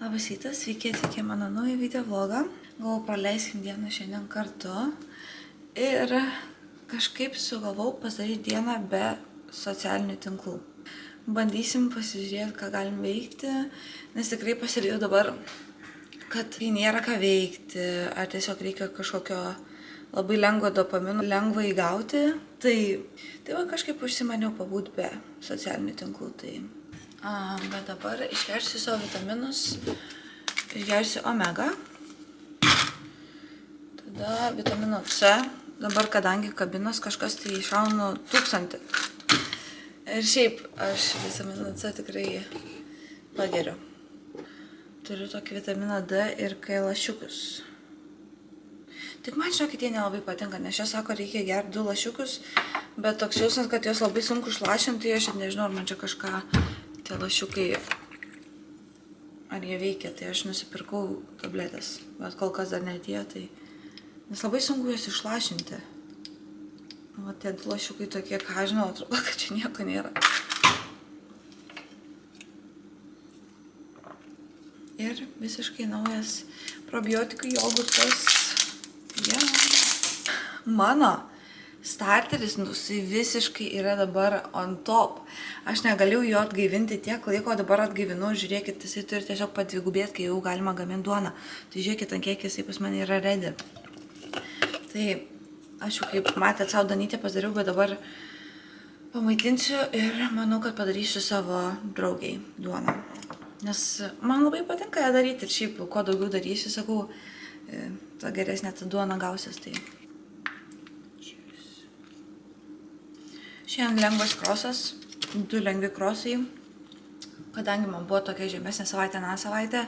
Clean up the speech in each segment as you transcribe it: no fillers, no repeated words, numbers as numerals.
Labas rytas, sveiki atvykę mano naują video vlogą. Galvoju, praleiskim dieną šiandien kartu. Ir kažkaip sugalvojau pasidaryti dieną be socialinių tinklų. Bandysim pasižiūrėti, ką galim veikti, nes tikrai pastebėjau dabar, kad nėra ką veikti, ar tiesiog reikia kažkokio labai lengvo dopamino, lengva įgauti. Tai va kažkaip užsimaniau pabūti be socialinių tinklų. Bet dabar išgersiu savo vitaminus, išgersiu omega, tada vitamino C, dabar kadangi kabinos kažkas tai iššaunu 1000. Ir šiaip aš vitaminą C tikrai pageriu. Turiu tokį vitaminą D ir K lašiukus. Tik man žinokit, jie nelabai patinka, nes čia sako, reikia gerti 2 lašiukus, bet toks jausmas, kad jos labai sunku išlašinti, tai aš nežinau, ar man čia kažką tie lašiukai, ar jie veikia, tai aš nusipirkau tabletės, bet kol kas dar neatėjo, tai nes labai sunku jas išlašinti. O tie lašiukai tokie, ką žinau, atrodo, kad čia nieko nėra. Ir visiškai naujas probiotikų jogurtas. Mano starteris, jisai visiškai yra dabar on top. Aš negalėjau jo atgaivinti tiek laiko, dabar atgaivinu, žiūrėkit, jisai turi tiesiog padvigubėti, kai jau galima gaminti duoną. Tai žiūrėkit, ant kiek jisai pas mane yra ready. Tai aš jau kaip matėt savo Danytę pasidariau, bet dabar pamaitinsiu ir manau, kad padarysiu savo draugiai duoną. Nes man labai patinka ją daryti ir šiaip, kuo daugiau darysiu, sakau, ta geresnė ta duona gausis. Tai šiandien lengvas krosas, 2 lengvi krosai, kadangi man buvo tokia žemesnė savaitė, savaitė,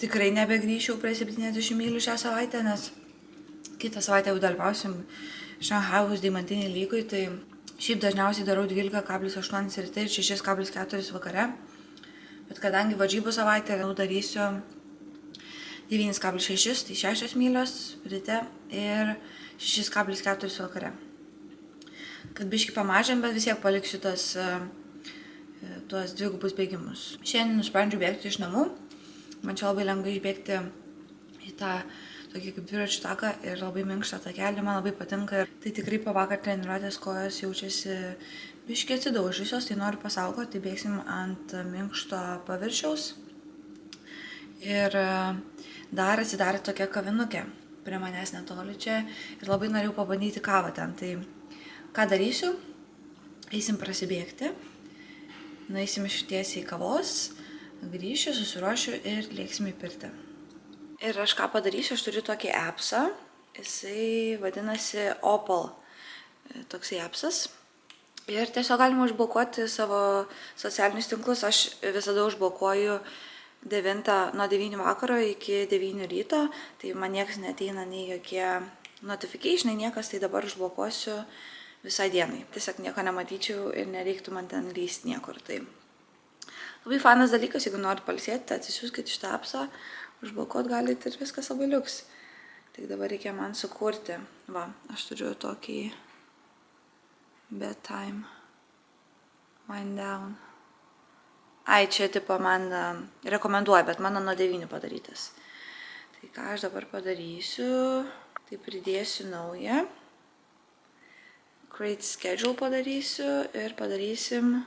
tikrai nebegrįšiu prie 70 mylių šią savaitę, nes kitą savaitę jau dalyvausim Šanchajaus Deimantinėj lygoj, tai šiaip dažniausiai darau 12,8 ryte ir 6,4 vakare, bet kadangi varžybų savaitę jau darysiu 9,6, tai 6 mylios ryte ir 6,4 vakare. Kad biškį pamažėm, bet vis tiek paliksiu tuos dvigubus bėgimus. Šiandien nusprendžiu bėgti iš namų. Man čia labai lengva išbėgti į tą tokį kaip dviračių taką ir labai minkštą takelį, man labai patinka. Tai tikrai po vakar treniruotės kojos jaučiasi biškį atsidaužusios, tai noriu pasaugoti, tai bėgsim ant minkšto paviršiaus. Ir dar atsidarė tokia kavinukė prie manęs netoli čia ir labai norėjau pabandyti kavą ten. Tai ką darysiu? Eisim prasibėgti, nueisim tiesiai į kavos, grįšiu, susiruošiu ir lėksim į pirtį. Ir aš ką padarysiu, aš turiu tokį appsą, jisai vadinasi Opal, toksai appsas. Ir tiesiog galima užblokuoti savo socialinius tinklus, aš visada užblokuoju nuo 9 vakaro iki 9 ryto, tai man niekas neteina nei jokie notificationai, niekas, tai dabar užblokuosiu visai dienai. Tiesiog nieko nematyčiau ir nereiktų man ten lysti niekur. Tai labai fanas dalykas, jeigu nori pailsėti, atsisiųskit šitą appsą, užblokuot galite ir viskas labai liuks. Tik dabar reikia man sukurti. Va, aš turiu tokį bedtime, wind down. Ai, čia tipo man rekomenduoja, bet mano nuo 9 padarytas. Tai ką aš dabar padarysiu, tai pridėsiu naują. Create schedule padarysiu ir padarysim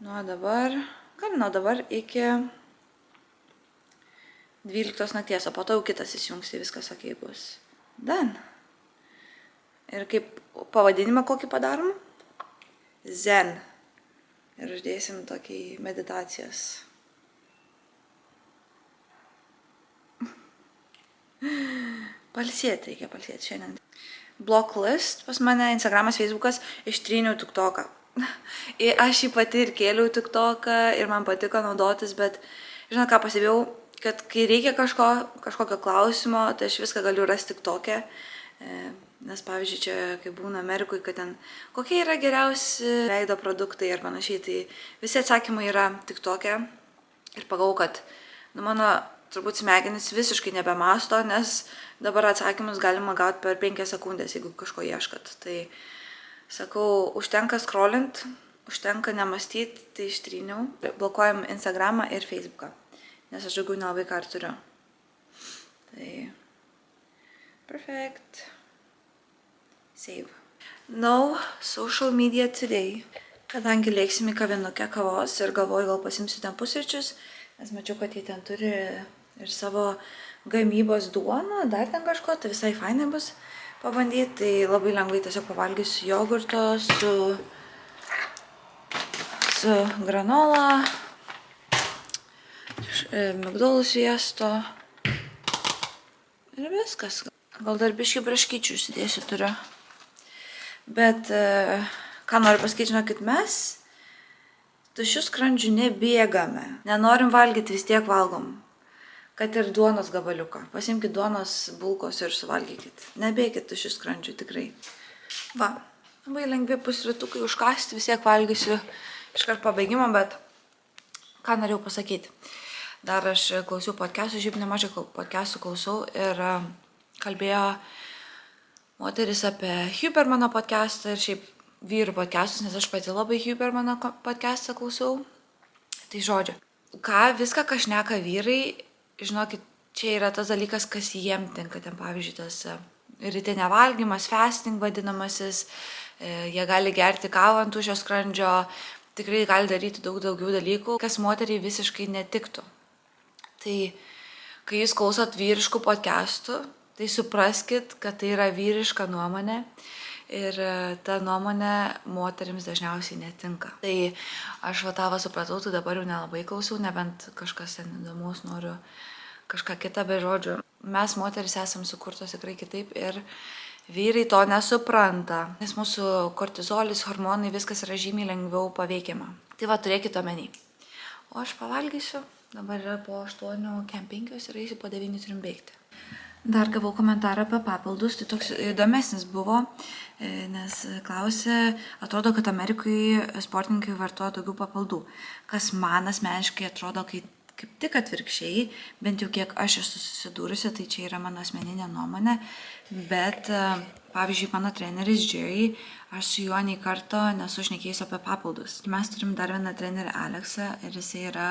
nuo dabar iki 12 nakties, o po to jau kitas įsijungs, viskas ok bus. Done. Ir kaip pavadinimą kokį padarom? Zen. Ir uždėsim tokį meditacijas. Palsėti, reikia palsėti šiandien. Blocklist pas mane, Instagramas, Facebookas, ištryniau TikToką. Aš jį pati ir kėliau TikToką ir man patiko naudotis, bet žinot ką pastebėjau, kad kai reikia kažkokio klausimo, tai aš viską galiu rasti TikTok'e. Nes pavyzdžiui, čia kai būna Amerikoje, kad ten kokie yra geriausi veido produktai ir panašiai, tai visi atsakymai yra TikTok'e. Ir pagalvojau, kad mano turbūt smegenis visiškai nebemasto, nes dabar atsakymus galima gauti per 5 sekundės, jeigu kažko ieškat. Tai sakau, užtenka scrollint, užtenka nemastyti, tai ištryniau. Blokuojam Instagramą ir Facebooką. nes aš daugiau nelabai ką ir turiu. Tai perfect. Save. No social media today. Kadangi lėksim į kavinukę kavos ir galvoju, gal pasimsiu ten pusryčius, nes mačiau, kad jie ten turi ir savo gamybos duoną, dar ten kažko, tai visai fainai bus pabandyti. Tai labai lengvai tiesiog pavalgysiu jogurto su granola, migdolų sviesto ir viskas. Gal dar biškį braškyčių užsidėsiu turiu. Bet ką noriu pasakyti, žinokit, mes tuščių skrandžių nebėgame. Nenorim valgyti, vis tiek valgom. Kad ir duonos gabaliuką. Pasimkit duonos bulkos ir suvalgykit. Nebėkit tuščių skrandžių, tikrai. Va, labai lengvi pusrytukai užkasti, vis tiek valgysiu iškart pabaigimą, bet ką norėjau pasakyti. Dar aš klausiau podcastų, šiaip nemažai podcastų klausau ir kalbėjo moteris apie Hubermano podcastą ir šiaip vyrų podcastus, nes aš pati labai Hubermano podcastą klausau. Tai žodžiu, viską, ką šneka vyrai, žinokit, čia yra tas dalykas, kas jiem tinka. Ten pavyzdžiui, tas rytinė valgymas, fasting vadinamasis, jie gali gerti kavą ant tuščio skrandžio, tikrai gali daryti daug daugiau dalykų, kas moteriai visiškai netiktų. Tai kai jūs klausot vyriškų podcastų, tai supraskit, kad tai yra vyriška nuomonė ir ta nuomonė moterims dažniausiai netinka. Tai aš vatavą supratau, tai dabar jau nelabai klausau, nebent kažkas ten įdomus, noriu kažką kitą, be žodžių. Mes moteris esam sukurtos tikrai kitaip ir vyrai to nesupranta, nes mūsų kortizolis, hormonai, viskas yra žymiai lengviau paveikiama. Tai va, turėkit omeny. O aš pavalgysiu, dabar yra po 8:05 ir eisiu po 9 turim baigti. Dar gavau komentarą apie papildus, tai toks įdomesnis buvo, nes klausė, atrodo, kad Amerikoje sportininkai vartoja daugiau papildų, kas man asmeniškai atrodo kaip tik atvirkščiai, bent jau kiek aš esu susidūrusi, tai čia yra mano asmeninė nuomonė, bet pavyzdžiui, mano treneris Jerry, aš su juo nei karto nesu šnekėjusi apie papildus. Mes turim dar vieną trenerį Aleksą ir jisai yra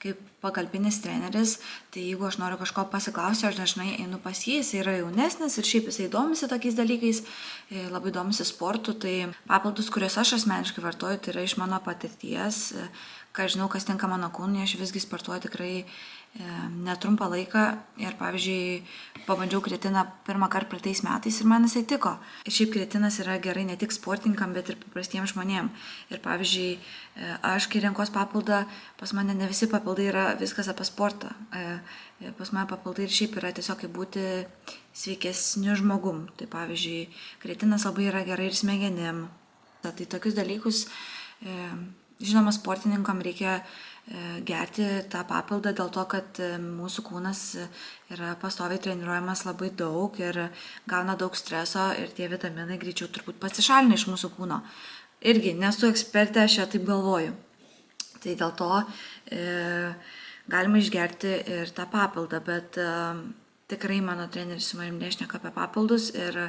kaip pagalbinis treneris, tai jeigu aš noriu kažko pasiklausti, aš dažnai einu pas jį, jisai yra jaunesnis ir šiaip jisai domisi tokiais dalykais, labai domisi sportu, tai papildus, kuriuos aš asmeniškai vartoju, tai yra iš mano patirties, ką žinau, kas tinka mano kūnui, aš visgi sportuoju tikrai netrumpą laiką ir, pavyzdžiui, pabandžiau kretiną pirmą kartą praeitais metais ir man jisai tiko. Ir šiaip kretinas yra gerai ne tik sportininkam, bet ir paprastiems žmonėm. Ir, pavyzdžiui, aš, kai renkuos papildą, pas mane ne visi papildai yra viskas apie sportą. Pas mane papildai ir šiaip yra tiesiog kaip būti sveikesniu žmogum. Tai, pavyzdžiui, kretinas labai yra gerai ir smegenim. Tai tokius dalykus, žinoma, sportininkam reikia gerti tą papildą dėl to, kad mūsų kūnas yra pastoviai treniruojamas labai daug ir gauna daug streso ir tie vitaminai greičiau turbūt pasišalina iš mūsų kūno. Irgi nesu ekspertė, aš ją taip galvoju. Tai dėl to galima išgerti ir tą papildą, bet tikrai mano treneris su manim nešneka apie papildus ir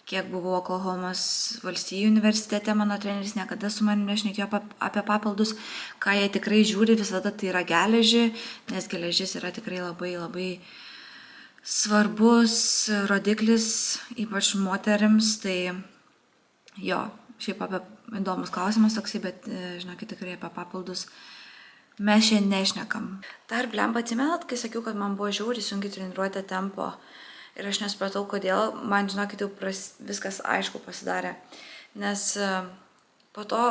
kiek buvau Oklahomos valstijų universitete, mano treneris niekada su manim nešnekėjo apie papildus. Ką jie tikrai žiūri visada, tai yra geležį, nes geležis yra tikrai labai labai svarbus rodiklis, ypač moterims. Tai jo, šiaip apie įdomus klausimas toksai, bet žinokit, tikrai apie papildus mes šiandien nešnekam. Dar blemba, atsimenat, kai sakiau, kad man buvo žiauriai sunkiai treniruoti tempo. Ir aš nesupratau, kodėl, man, žinokit, jau viskas aišku pasidarė. Nes po to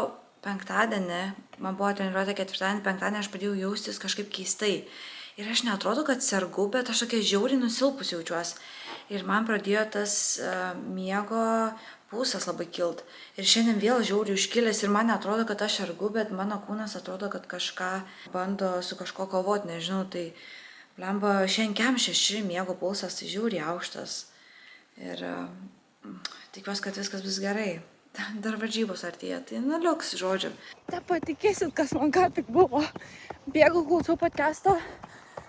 penktadienį, man buvo treniruotė ketvirtadienį, penktadienį aš pradėjau jaustis kažkaip keistai. Ir aš neatrodo, kad sergu, bet aš tokia žiauriai nusilpus jaučiuosi. Ir man pradėjo tas miego pulsas labai kilt. Ir šiandien vėl žiauriai užkilęs ir man atrodo, kad aš sergu, bet mano kūnas atrodo, kad kažką bando su kažko kovoti, nežinau, tai blemba, šiandien 6 miego pulsas, tai žiauriai aukštas. Ir tikiuosi, kad viskas bus gerai. Dar varžybos artėja, tai nuliuks, žodžiu. Nepatikėsit, kas man ką tik buvo. Bėgau, klausau podcast'o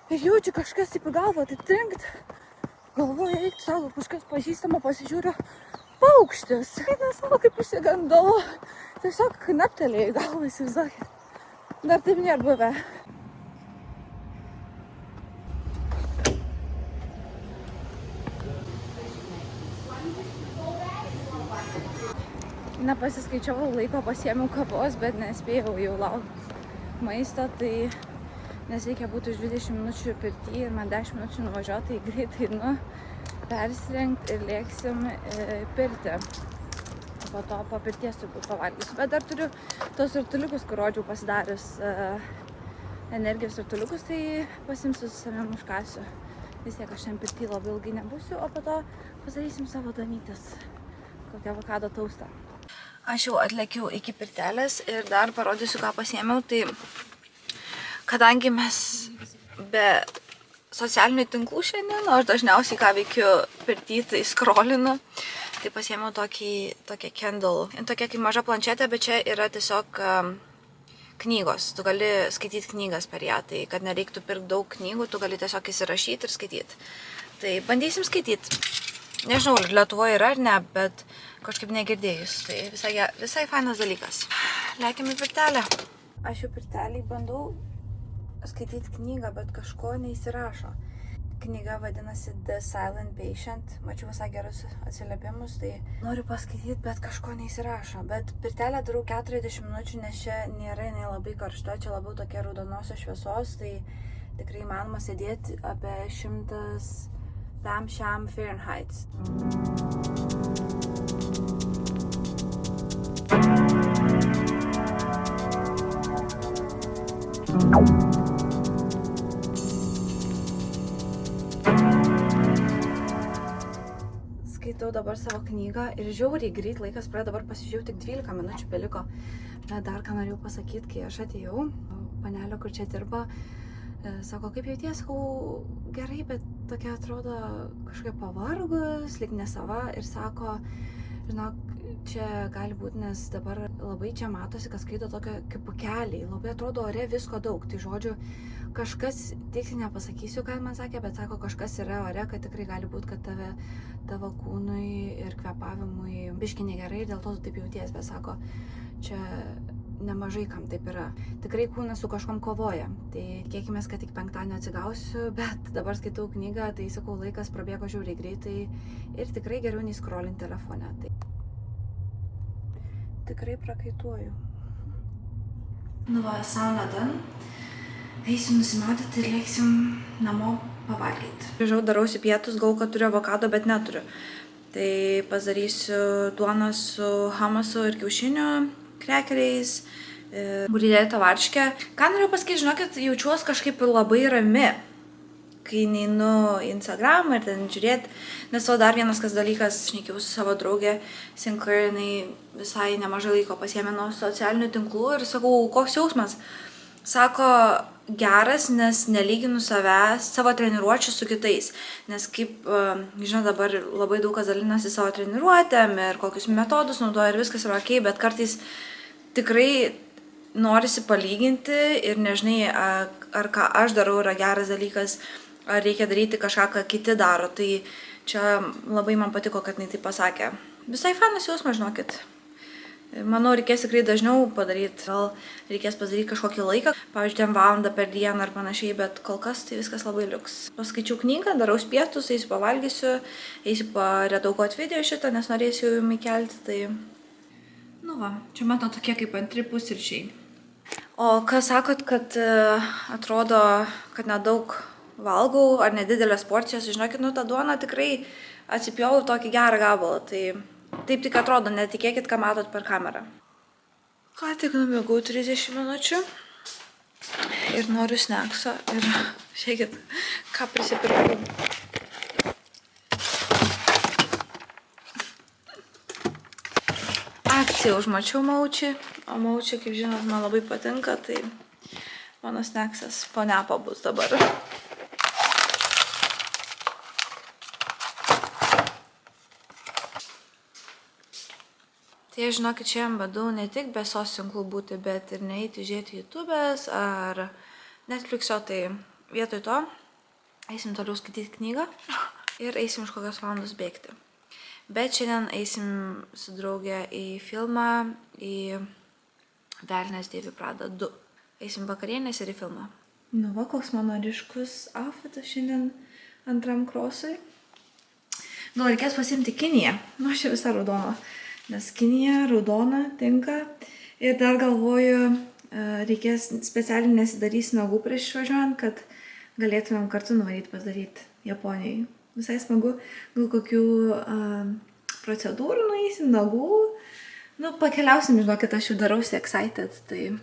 ir jaučiu kažkas taip į galvą, tai trinkt. Galvoju, eik savo, kažkas pažįstama, pasižiūriu, paukštis. Kaip nesavo, kaip išsigandau. Tiesiog knaptelėjau į galvą, įsivaizduokit. Dar taip nėra buvę. nepasiskaičiavau laiko, pasiėmiau kavos, bet nespėjau jau laukti maisto, tai nes reikia būti už 20 minučių pirty ir man 10 minučių nuvažiuoti, tai greitai persirengti ir lėksim pirti. Po to po pirties turbūt pavalgysiu. Bet dar turiu tos rutuliukus, kur rodžiau pasidarius energijos rutuliukus, tai pasimsiu su savim užkasiu. Vis tiek aš šiandien pirty labai ilgai nebūsiu, o po to pasidarysim savo damytes. Kokią avokado taustą. Aš jau atlėkiau iki pirtelės ir dar parodysiu, ką pasiėmiau. Tai kadangi mes be socialinių tinklų šiandien, o aš dažniausiai ką veikiu pirty, tai scrollinu, tai pasiėmiau tokią Kindle. Tokia kaip maža planšetė, bet čia yra tiesiog knygos. Tu gali skaityti knygas per ją, tai kad nereiktų pirkti daug knygų, tu gali tiesiog įsirašyti ir skaityti. Tai bandysim skaityti. Nežinau, ar Lietuvoje yra ar ne, bet kažkaip negirdėjus. Tai visai fainas dalykas. Lekiam į pirtelę. Aš jau pirtelį bandau skaityti knygą, bet kažko neįsirašo. Knyga vadinasi The Silent Patient. Mačiau visai gerus atsiliepimus, tai noriu paskaityti, bet kažko neįsirašo. Bet pirtelę darau 40 minučių, nes čia nėra jinai labai karšta, čia labiau tokia raudonosios šviesos, tai tikrai įmanoma sėdėti apie 100 Fahrenheit. Skaitau dabar savo knygą ir žiauriai greit laikas praėjo, dabar pasižiūrėjau, tik 12 minučių beliko. Bet dar ką norėjau pasakyti, kai aš atėjau, panelio, kur čia dirba, sako, kaip jauties, sakau, gerai, bet tokia atrodo kažkokia pavargus, lyg nesava ir sako, žinok, čia gali būti, nes dabar labai čia matosi, kad skaito tokio kaip pukeliai, labai atrodo ore visko daug, tai žodžiu, kažkas, tiksliai nepasakysiu, ką man sakė, bet sako, kažkas yra ore, kad tikrai gali būti, kad tavo kūnui ir kvėpavimui biški negerai ir dėl to tu taip jauties, bet sako, čia nemažai kam taip yra. Tikrai kūnas su kažkom kovoja, tai tikėkimės, kad tik penktadienio atsigausiu, bet dabar skaitau knygą, tai sakau, laikas prabėgo žiauriai greitai ir tikrai geriau nei scrollinti telefone. Tai tikrai prakaituoju. Nu va, sauna dan. Eisim nusimaudyti ir lėksim namo pavalgyti. Grįžau, darausi pietus, galvoju, kad turiu avokado, bet neturiu. Tai padarysiu duoną su hamasu ir kiaušiniu, krekeriais, grydėtą varškę. Ką noriu pasakyti, žinokit, jaučiuosi kažkaip labai rami, kai neinu į Instagramą ir ten žiūrėti. Nes o dar vienas dalykas, šnekėjau su savo draugė Sinclair, jinai visai nemažai laiko pasiėmė nuo socialinių tinklų ir sakau, koks jausmas? Sako, geras, nes nelyginu savo treniruočių su kitais. Nes kaip, žinau, dabar labai daug kas dalinasi savo treniruotėm ir kokius metodus naudoja ir viskas yra ok, bet kartais tikrai norisi palyginti ir nežinai, ar ką aš darau yra geras dalykas, ar reikia daryti kažką, ką kiti daro. Tai čia labai man patiko, kad jinai tai pasakė. Visai fanas jausmas, žinokit. Manau, reikės tikrai dažniau padaryti. Gal reikės padaryti kažkokį laiką, pavyzdžiui, 10 valandą per dieną ar panašiai, bet kol kas tai viskas labai liuks. Paskaičiau knygą, darau pietus, eisiu pavalgysiu, eisiu paredaguoti video šitą, nes norėsiu jum įkelti, tai... Nu va, čia matau tokie kaip antri pusryčiai. O kas sakot, kad atrodo, kad nedaug valgau ar nedidelės porcijos, žinokit, nu tą duoną tikrai atsipjovau tokį gerą gabalą, tai taip tik atrodo, netikėkit, ką matot per kamerą. Ką tik numiegau 30 minučių ir noriu snackso ir žiūrėkit, ką prisipirkau. Akciją užmačiau Maučį, o Maučį, kaip žinot, man labai patinka, tai mano snacksas ponepo bus dabar. Tai aš, žinokit, šiandien bandau ne tik be tinklų būti, bet ir neiti žiūrėti YouTube'ės ar Netflix'o, tai vietoj to eisim toliau skaityti knygą ir eisim už kokios valandos bėgti. Bet šiandien eisim su draugė į filmą, į Velnias dėvi Pradą 2. Eisim vakarienės ir į filmą. Nu va, koks mano ryškus outfitas šiandien antram krosui. Gal reikės pasiimti Kiniją, nu aš čia visą raudoną. nes Kinija raudona tinka. Ir dar galvoju, reikės specialiai nesidarys nagų prieš išvažiuojant, kad galėtumėm kartu nuvaryti pasidaryti Japonijai. Visai smagu, gal kokių procedūrų nueisim, nagų. Nu, pakeliausim, žinokit, aš jau darausi excited, tai...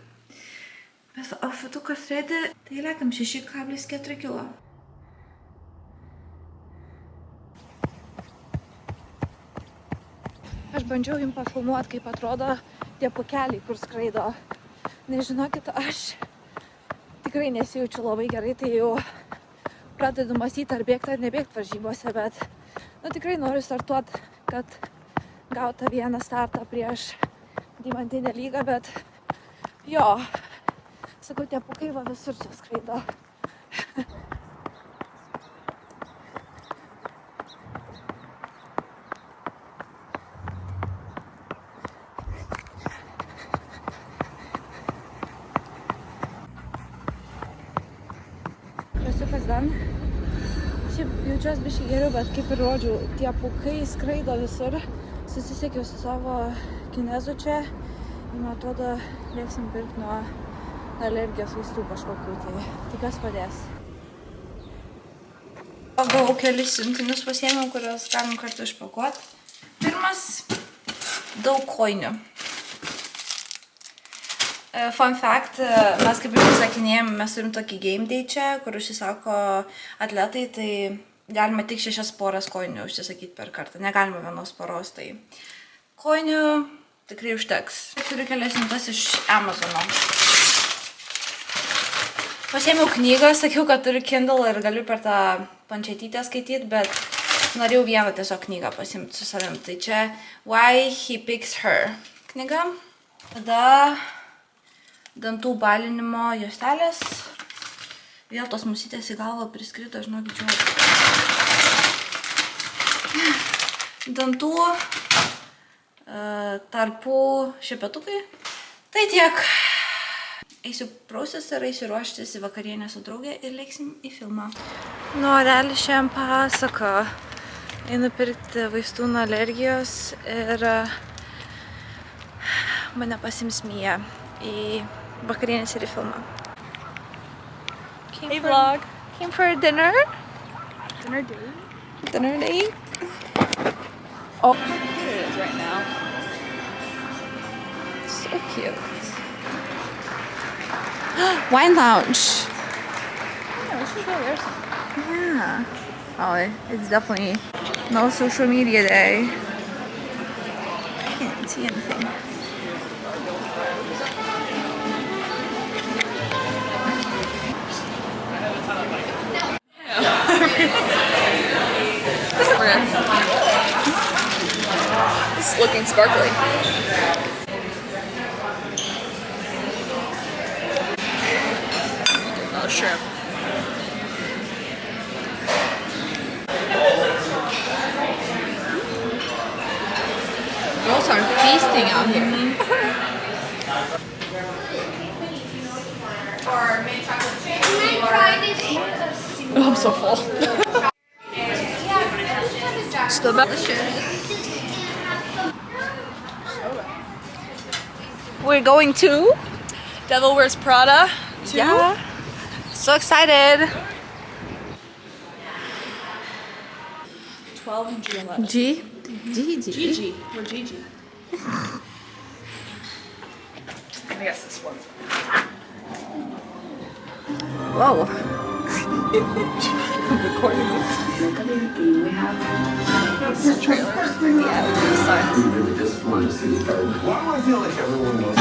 Bet outfitukas ready, tai liekam 6,4 kilo. Aš bandžiau jums pafilmuoti, kaip atrodo tie pukeliai, kur skraido. Nežinokit, aš tikrai nesijaučiu labai gerai, tai jau pradedu mąstyti, ar bėgti ar nebėgti varžybose, bet tikrai noriu startuoti, kad gauta vieną startą prieš Deimantinę lygą, bet jo, sakau, tie pukai va visur čia skraido. Krasiukas Dan. Šiaip jaučiuos biškai geriau, bet kaip ir rodžiau, tie pukai skraido visur. Susisiekiau su savo kinezu čia. Man atrodo, lėksim pirkti nuo alergijos vaistų kažkokių, tai tikiuosi padės. Gavau kelis siuntinius pasiėmiau, kuriuos galim kartu išpakuoti. Pirmas, daug koinių. Fun fact, mes kaip ir sakinėjom, mes turim tokį game day čia, kur užsisako atletai, tai galima tik 6 poras koinių užsisakyti per kartą, negalima vienos poros, tai koinių tikrai užteks. Turiu kelias siuntas iš Amazono. Pasiėmiau knygą, sakiau, kad turiu Kindle ir galiu per tą planšetytę skaityti, bet norėjau vieną tiesiog knygą pasiimti su savim. Tai čia Why He Picks Her knyga. Tada dantų balinimo juostelės. Vėl tos musytės į galvą priskrito, žinokit, dantų tarpų šepetukai. Tai tiek. Eisiu praustis ir eisiu ruoštis į vakarienę su draugė ir leiksim į filmą. Nu, realiai šiandien pasaka. Einu pirkti vaistų nuo alergijos ir mane pasiims Mija į vakarienės ir į filmą. Hey vlog! Came for dinner. Dinner date? Dinner date. Oh, here it is right now. So cute. Wine lounge. Yeah, we should go there sometime. Yeah. Oh, it's definitely no social media day. I can't see anything. It's looking sparkly. Oh, shrimp. Girls are feasting out here. Oh, I'm so full. Still delicious. We're going to Devil Wears Prada. Yeah. So excited. 12 and G11. G? Gigi. Gigi. We're Gigi. I guess this one. Whoa. Recording it. Trailers. Yeah, really just wanted to see the garden. Why do I feel like everyone knows?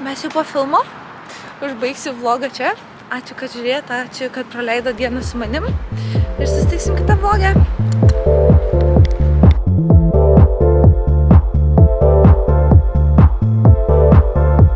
Mes jau po filmo. Užbaigsiu vlogą čia. Ačiū, kad žiūrėjote, ačiū, kad praleido dieną su manim. Ir susitiksim kitą vlogą.